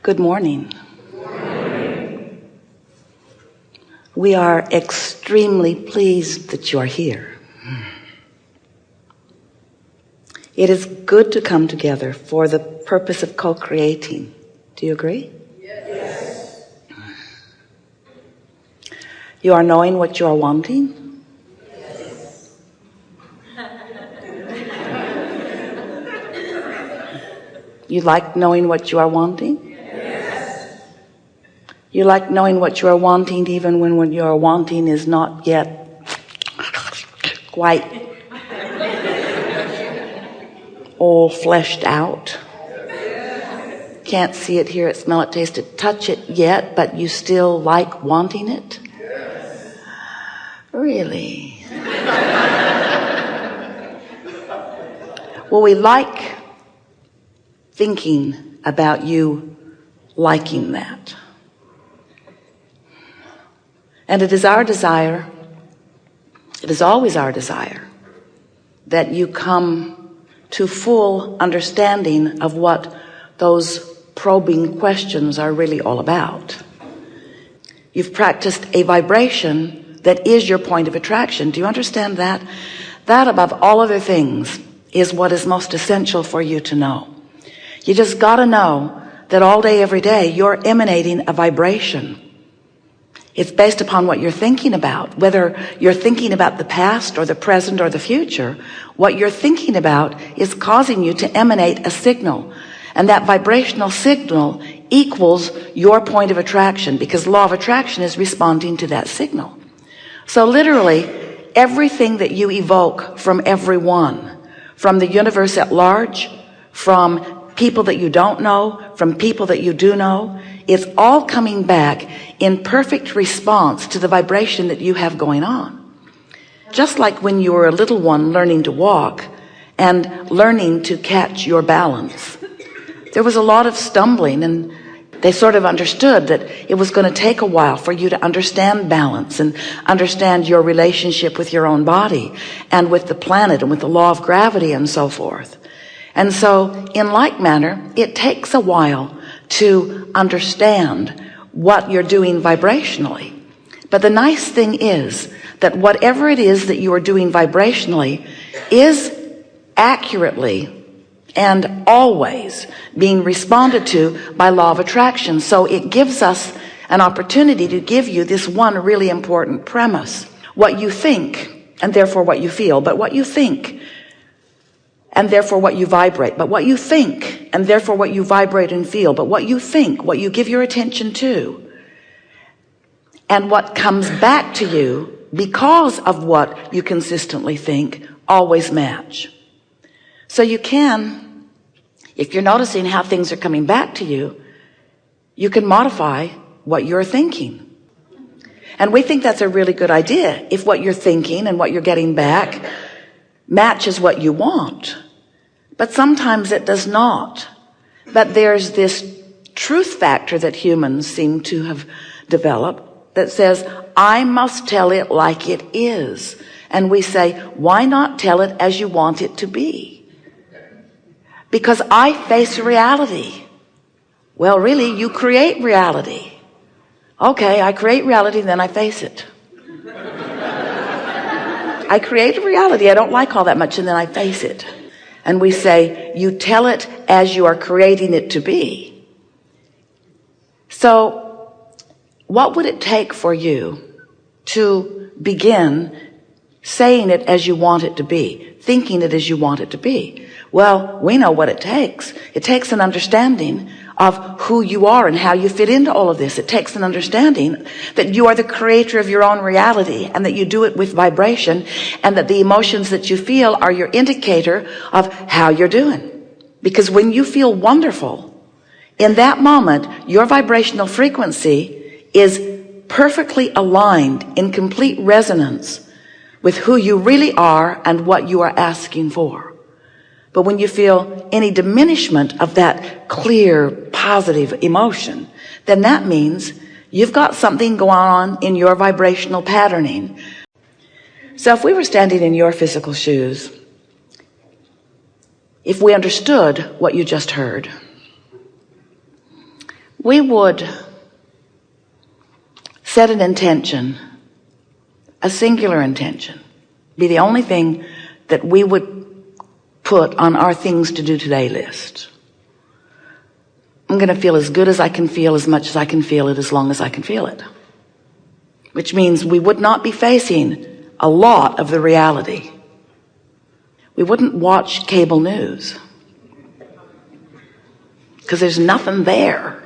Good morning. We are extremely pleased that you are here. It is good to come together for the purpose of co-creating. Do you agree? Yes. You are knowing what you are wanting? Yes. You like knowing what you are wanting? Yes. You like knowing what you are wanting even when what you are wanting is not yet quite all fleshed out? Can't see it, hear it, smell it, taste it, touch it yet, but you still like wanting it? Yes. Really? Well, we like thinking about you liking that. And it is our desire, it is always our desire, that you come to full understanding of what those probing questions are really all about. You've practiced a vibration that is your point of attraction. Do you understand that? That, above all other things, is what is most essential for you to know. You just got to know that all day, every day, you're emanating a vibration. It's based upon what you're thinking about. Whether you're thinking about the past or the present or the future, what you're thinking about is causing you to emanate a signal. And that vibrational signal equals your point of attraction, because law of attraction is responding to that signal. So literally, everything that you evoke from everyone, from the universe at large, from people that you don't know, from people that you do know, it's all coming back in perfect response to the vibration that you have going on. Just like when you were a little one learning to walk and learning to catch your balance. There was a lot of stumbling, and they sort of understood that it was going to take a while for you to understand balance and understand your relationship with your own body and with the planet and with the law of gravity and so forth. And so in like manner, it takes a while to understand what you're doing vibrationally. But the nice thing is that whatever it is that you are doing vibrationally is accurately and always being responded to by law of attraction. So it gives us an opportunity to give you this one really important premise. What you think, and therefore what you feel, but what you think, and therefore what you vibrate, but what you think, and therefore what you vibrate and feel, but what you think, what you give your attention to, and what comes back to you because of what you consistently think, always match. So you can, if you're noticing how things are coming back to you, you can modify what you're thinking. And we think that's a really good idea if what you're thinking and what you're getting back matches what you want. But sometimes it does not. But there's this truth factor that humans seem to have developed that says, I must tell it like it is. And we say, why not tell it as you want it to be? Because I face reality. Well, really, you create reality. Okay, I create reality, then I face it. I create a reality I don't like all that much, and then I face it. And we say, you tell it as you are creating it to be. So what would it take for you to begin saying it as you want it to be, thinking it as you want it to be? Well, we know what it takes. It takes an understanding of who you are and how you fit into all of this. It takes an understanding that you are the creator of your own reality, and that you do it with vibration, and that the emotions that you feel are your indicator of how you're doing. Because when you feel wonderful, in that moment, your vibrational frequency is perfectly aligned in complete resonance with who you really are and what you are asking for. But when you feel any diminishment of that clear, positive emotion, then that means you've got something going on in your vibrational patterning. So if we were standing in your physical shoes, if we understood what you just heard, we would set an intention, a singular intention, be the only thing that we would put on our things to do today list. I'm going to feel as good as I can feel, as much as I can feel it, as long as I can feel it. Which means we would not be facing a lot of the reality. We wouldn't watch cable news because there's nothing there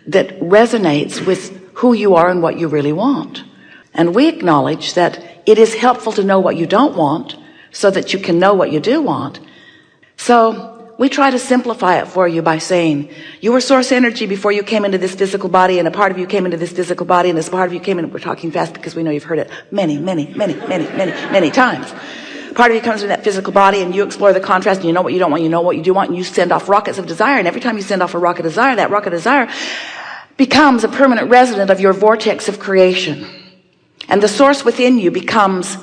that resonates with who you are and what you really want. And we acknowledge that it is helpful to know what you don't want so that you can know what you do want. So we try to simplify it for you by saying you were source energy before you came into this physical body, and a part of you came into this physical body, and this part of you came in. We're talking fast because we know you've heard it many times. Part of you comes in that physical body, and you explore the contrast, and you know what you don't want, you know what you do want, and you send off rockets of desire. And every time you send off a rocket of desire, that rocket of desire becomes a permanent resident of your vortex of creation. And the source within you becomes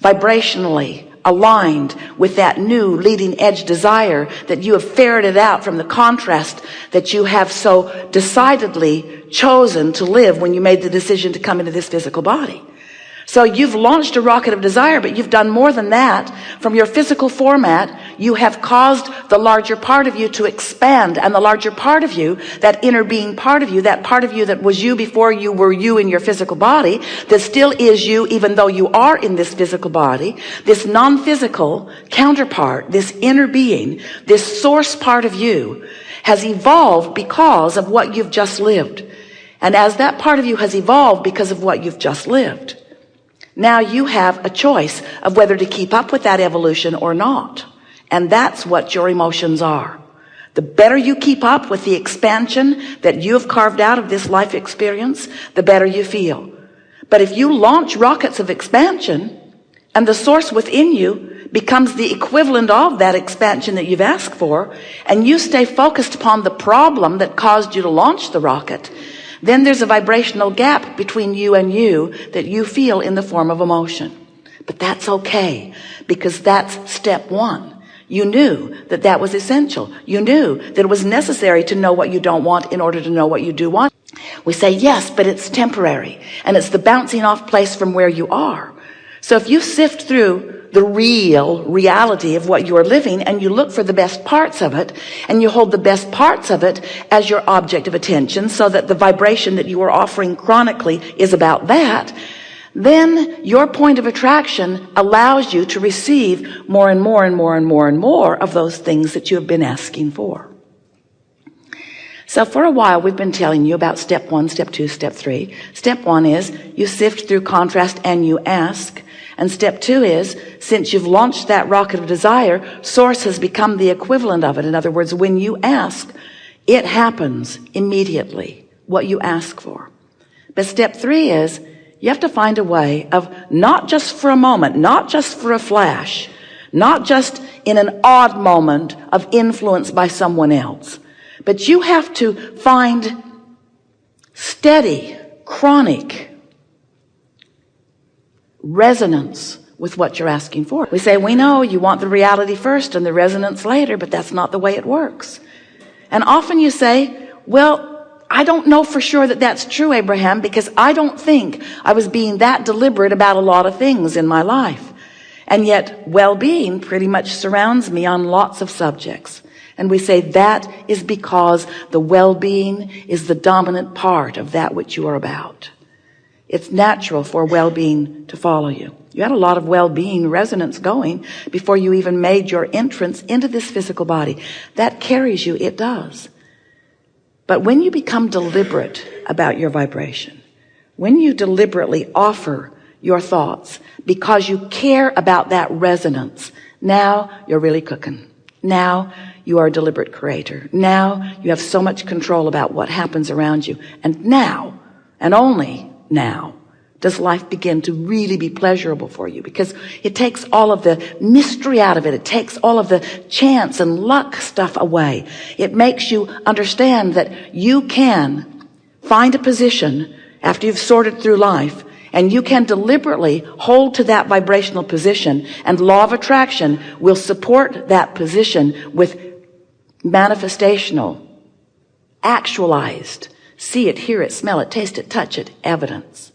vibrationally aligned with that new leading edge desire that you have ferreted out from the contrast that you have so decidedly chosen to live when you made the decision to come into this physical body. So you've launched a rocket of desire, but you've done more than that. From your physical format, you have caused the larger part of you to expand, and the larger part of you, that inner being part of you that was you before you were you in your physical body, that still is you even though you are in this physical body, this non-physical counterpart, this inner being, this source part of you has evolved because of what you've just lived. And as that part of you has evolved because of what you've just lived, now you have a choice of whether to keep up with that evolution or not. And that's what your emotions are. The better you keep up with the expansion that you have carved out of this life experience, the better you feel. But if you launch rockets of expansion and the source within you becomes the equivalent of that expansion that you've asked for, and you stay focused upon the problem that caused you to launch the rocket, then there's a vibrational gap between you and you that you feel in the form of emotion. But that's okay, because that's step one. You knew that that was essential. You knew that it was necessary to know what you don't want in order to know what you do want. We say, yes, but it's temporary, and it's the bouncing off place from where you are. So if you sift through the real reality of what you are living, and you look for the best parts of it, and you hold the best parts of it as your object of attention, so that the vibration that you are offering chronically is about that, then your point of attraction allows you to receive more and more and more and more and more of those things that you have been asking for. So for a while, we've been telling you about step 1, step 2, step 3. Step 1 is you sift through contrast and you ask. And step 2 is, since you've launched that rocket of desire, source has become the equivalent of it. In other words, when you ask, it happens immediately, what you ask for. But step 3 is, you have to find a way of, not just for a moment, not just for a flash, not just in an odd moment of influence by someone else, but you have to find steady, chronic resonance with what you're asking for. We say, we know you want the reality first and the resonance later, but that's not the way it works. And often you say, well, I don't know for sure that that's true, Abraham, because I don't think I was being that deliberate about a lot of things in my life. And yet well-being pretty much surrounds me on lots of subjects. And we say that is because the well-being is the dominant part of that which you are about. It's natural for well-being to follow you. You had a lot of well-being resonance going before you even made your entrance into this physical body. That carries you, it does. But when you become deliberate about your vibration, when you deliberately offer your thoughts because you care about that resonance, now you're really cooking. Now you are a deliberate creator. Now you have so much control about what happens around you. And now, and only now, does life begin to really be pleasurable for you, because it takes all of the mystery out of it. It takes all of the chance and luck stuff away. It makes you understand that you can find a position after you've sorted through life, and you can deliberately hold to that vibrational position, and law of attraction will support that position with manifestational actualized, see it, hear it, smell it, taste it, touch it, evidence.